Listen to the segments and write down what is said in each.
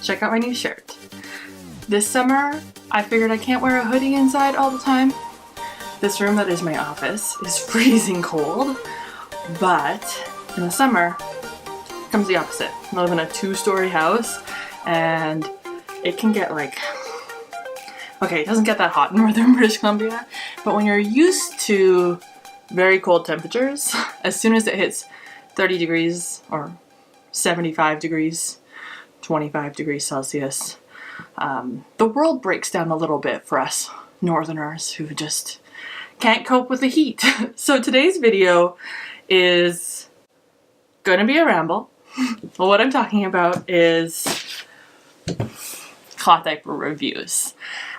check out my new shirt. This summer, I figured I can't wear a hoodie inside all the time. This room that is my office is freezing cold, but in the summer, comes the opposite. I live in a 2-story house, and it can get like, okay, it doesn't get that hot in northern British Columbia, but when you're used to very cold temperatures, as soon as it hits 30 degrees or 75 degrees, 25 degrees Celsius, the world breaks down a little bit for us northerners who just can't cope with the heat. So today's video is going to be a ramble. What I'm talking about is cloth diaper reviews.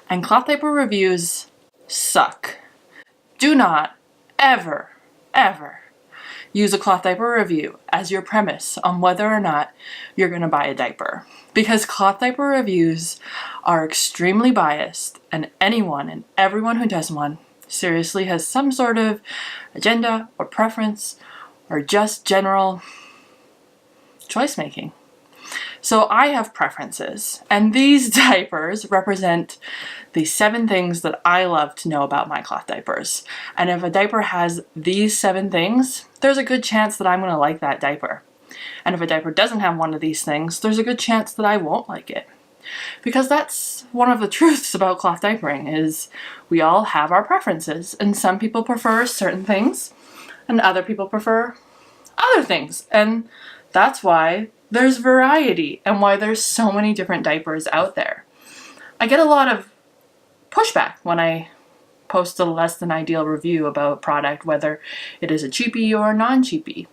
And cloth diaper reviews suck. Do not ever use a cloth diaper review as your premise on whether or not you're going to buy a diaper. Because cloth diaper reviews are extremely biased, and anyone and everyone who does one seriously has some sort of agenda or preference or just general choice making. So I have preferences, and these diapers represent the 7 things that I love to know about my cloth diapers. And if a diaper has these 7 things, there's a good chance that I'm going to like that diaper. And if a diaper doesn't have one of these things, there's a good chance that I won't like it. Because that's one of the truths about cloth diapering, is we all have our preferences, and some people prefer certain things and other people prefer other things. And that's why there's variety and why there's so many different diapers out there. I get a lot of pushback when I post a less than ideal review about a product, whether it is a cheapie or a non-cheapie.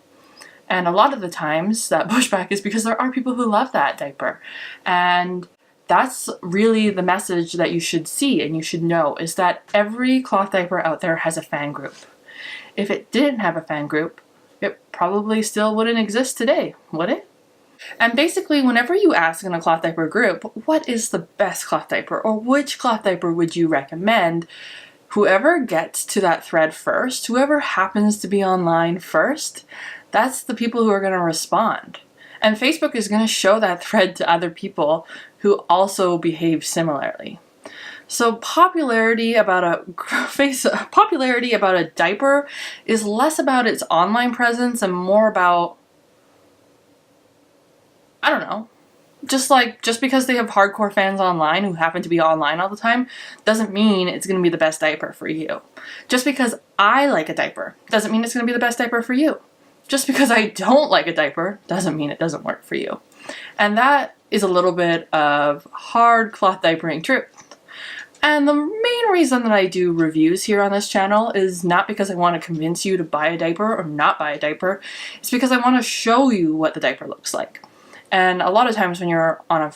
And a lot of the times that pushback is because there are people who love that diaper. And that's really the message that you should see and you should know, is that every cloth diaper out there has a fan group. If it didn't have a fan group, it probably still wouldn't exist today, would it? And basically, whenever you ask in a cloth diaper group, what is the best cloth diaper, or which cloth diaper would you recommend, whoever gets to that thread first, whoever happens to be online first, that's the people who are going to respond. And Facebook is going to show that thread to other people who also behave similarly. So popularity about a diaper is less about its online presence and more about, I don't know, just because they have hardcore fans online who happen to be online all the time doesn't mean it's going to be the best diaper for you. Just because I like a diaper doesn't mean it's going to be the best diaper for you. Just because I don't like a diaper doesn't mean it doesn't work for you. And that is a little bit of hard cloth diapering truth. And the main reason that I do reviews here on this channel is not because I want to convince you to buy a diaper or not buy a diaper. It's because I want to show you what the diaper looks like. And a lot of times when you're on a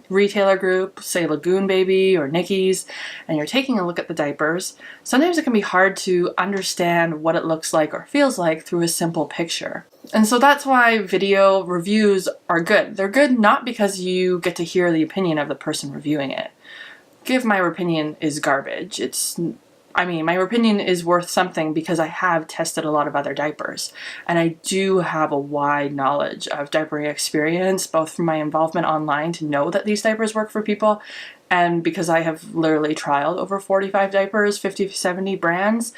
retailer group, say Lagoon Baby or Nicky's, and you're taking a look at the diapers, sometimes it can be hard to understand what it looks like or feels like through a simple picture. And so that's why video reviews are good. They're good not because you get to hear the opinion of the person reviewing it. Give my opinion is garbage. My opinion is worth something because I have tested a lot of other diapers, and I do have a wide knowledge of diapering experience, both from my involvement online to know that these diapers work for people, and because I have literally trialed over 45 diapers, 50 to 70 brands.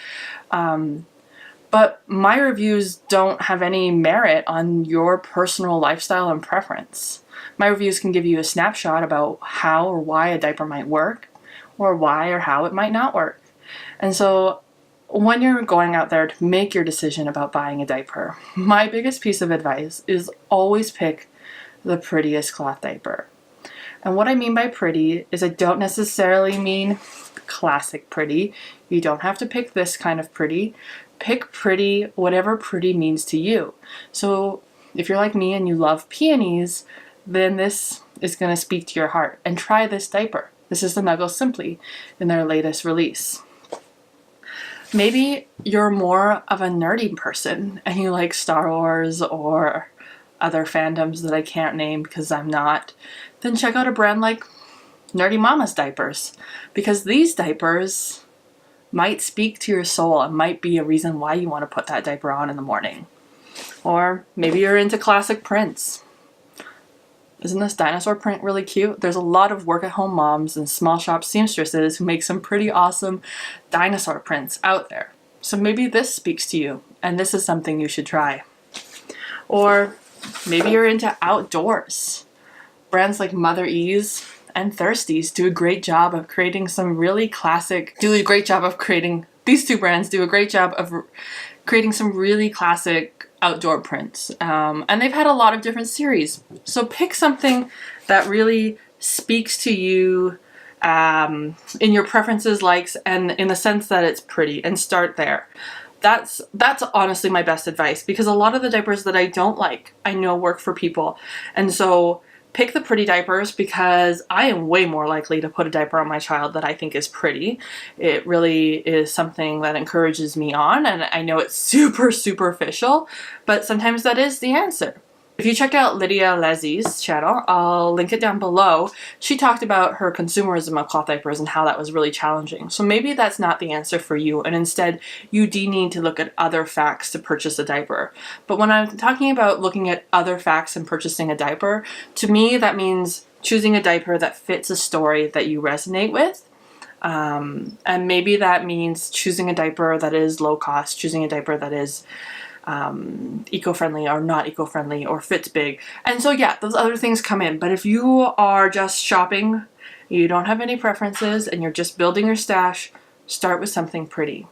But my reviews don't have any merit on your personal lifestyle and preference. My reviews can give you a snapshot about how or why a diaper might work, or why or how it might not work. And so when you're going out there to make your decision about buying a diaper, my biggest piece of advice is always pick the prettiest cloth diaper. And what I mean by pretty is I don't necessarily mean classic pretty. You don't have to pick this kind of pretty. Pick pretty, whatever pretty means to you. So if you're like me and you love peonies, then this is going to speak to your heart. And try this diaper. This is the Nuggles Simply in their latest release. Maybe you're more of a nerdy person and you like Star Wars or other fandoms that I can't name because I'm not. Then check out a brand like Nerdy Mama's Diapers, because these diapers might speak to your soul and might be a reason why you want to put that diaper on in the morning. Or maybe you're into classic prints. Isn't this dinosaur print really cute? There's a lot of work-at-home moms and small shop seamstresses who make some pretty awesome dinosaur prints out there. So maybe this speaks to you, and this is something you should try. Or maybe you're into outdoors. Brands like Mother Ease and Thirsties do a great job of creating some really classic, these two brands do a great job of creating some really classic outdoor prints. And they've had a lot of different series. So pick something that really speaks to you in your preferences, likes, and in the sense that it's pretty, and start there. That's honestly my best advice, because a lot of the diapers that I don't like, I know work for people. And so pick the pretty diapers, because I am way more likely to put a diaper on my child that I think is pretty. It really is something that encourages me on, and I know it's super superficial, but sometimes that is the answer. If you checked out Lydia Leslie's channel, I'll link it down below. She talked about her consumerism of cloth diapers and how that was really challenging. So maybe that's not the answer for you, and instead you do need to look at other facts to purchase a diaper. But when I'm talking about looking at other facts and purchasing a diaper, to me that means choosing a diaper that fits a story that you resonate with. And maybe that means choosing a diaper that is low cost, choosing a diaper that is eco-friendly or not eco-friendly, or fits big. And so yeah, those other things come in. But if you are just shopping, you don't have any preferences, and you're just building your stash, start with something pretty.